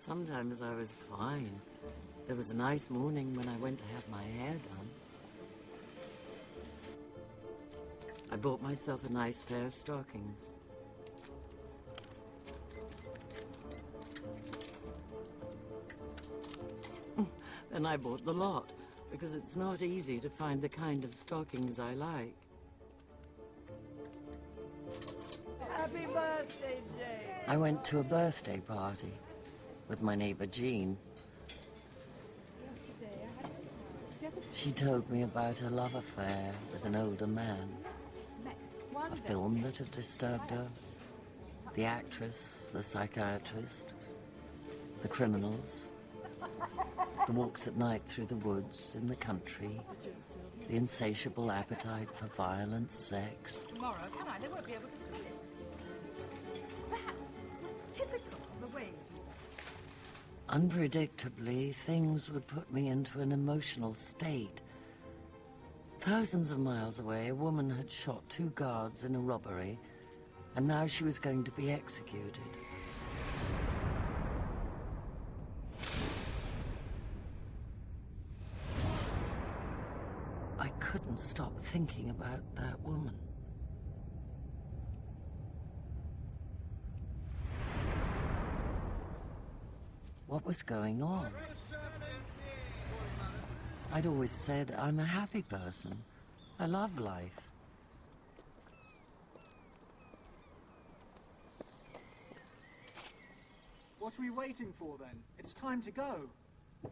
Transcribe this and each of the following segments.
Sometimes I was fine. There was a nice morning when I went to have my hair done. I bought myself a nice pair of stockings. Then I bought the lot, because it's not easy to find the kind of stockings I like. Happy birthday, Jane! I went to a birthday party with my neighbor Jean. She told me about her love affair with an older man, a film that had disturbed her, the actress, the psychiatrist, the criminals, the walks at night through the woods, in the country, the insatiable appetite for violent sex. Tomorrow, can I? They won't be able to see it. That was typical of the way. Unpredictably, things would put me into an emotional state. Thousands of miles away, a woman had shot 2 guards in a robbery, and now she was going to be executed. I couldn't stop thinking about that woman. What was going on? I'd always said I'm a happy person. I love life. What are we waiting for then? It's time to go.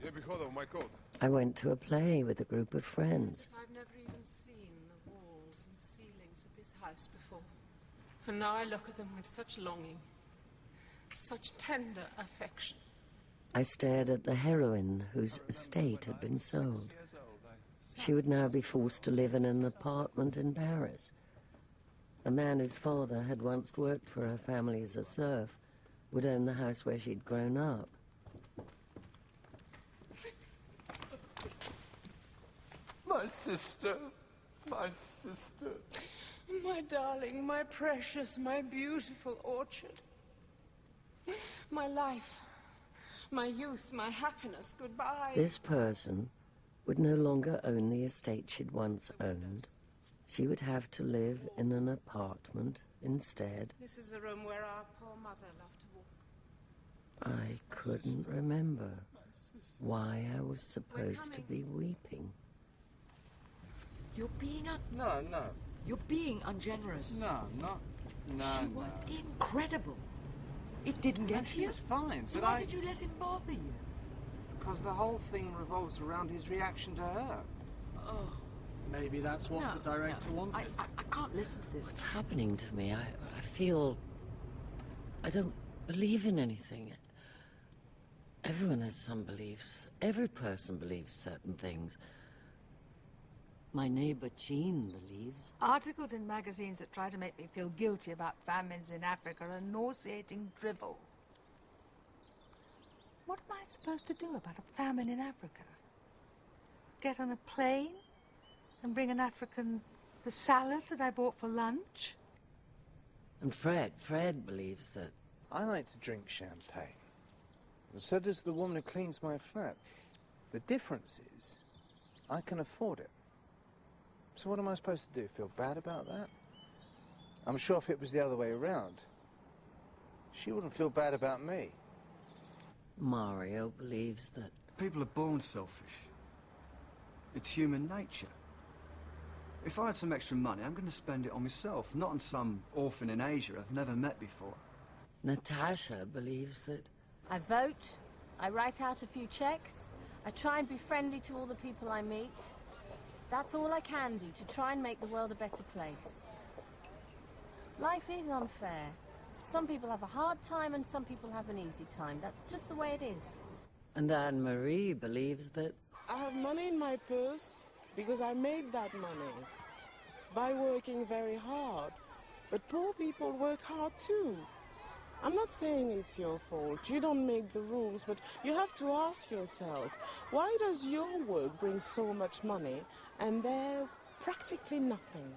Yeah, hold on, my coat. I went to a play with a group of friends. I've never even seen the walls and ceilings of this house before. And now I look at them with such longing, such tender affection. I stared at the heroine whose estate had been sold. She would now be forced to live in an apartment in Paris. A man whose father had once worked for her family as a serf would own the house where she'd grown up. My sister, my sister. My darling, my precious, my beautiful orchard. My life, my youth, my happiness, goodbye. This person would no longer own the estate she'd once owned. She would have to live in an apartment instead. This is the room where our poor mother loved to walk. I couldn't remember why I was supposed to be weeping. You're being No. You're being ungenerous. No. She was incredible. It didn't get to She you. was fine, So but why did you let him bother you? Because the whole thing revolves around his reaction to her. Oh, Maybe that's what the director wanted. I can't listen to this. What's happening to me? I feel I don't believe in anything. Everyone has some beliefs. Every person believes certain things. My neighbor Jean believes. Articles in magazines that try to make me feel guilty about famines in Africa are nauseating drivel. What am I supposed to do about a famine in Africa? Get on a plane and bring an African the salad that I bought for lunch? And Fred believes that. I like to drink champagne. And so does the woman who cleans my flat. The difference is, I can afford it. So what am I supposed to do? Feel bad about that? I'm sure if it was the other way around, she wouldn't feel bad about me. Mario believes that. People are born selfish. It's human nature. If I had some extra money, I'm going to spend it on myself, not on some orphan in Asia I've never met before. Natasha believes that. I vote, I write out a few checks, I try and be friendly to all the people I meet. That's all I can do to try and make the world a better place. Life is unfair. Some people have a hard time and some people have an easy time. That's just the way it is. And Anne-Marie believes that. I have money in my purse because I made that money by working very hard. But poor people work hard too. I'm not saying it's your fault. You don't make the rules, but you have to ask yourself, why does your work bring so much money and there's practically nothing?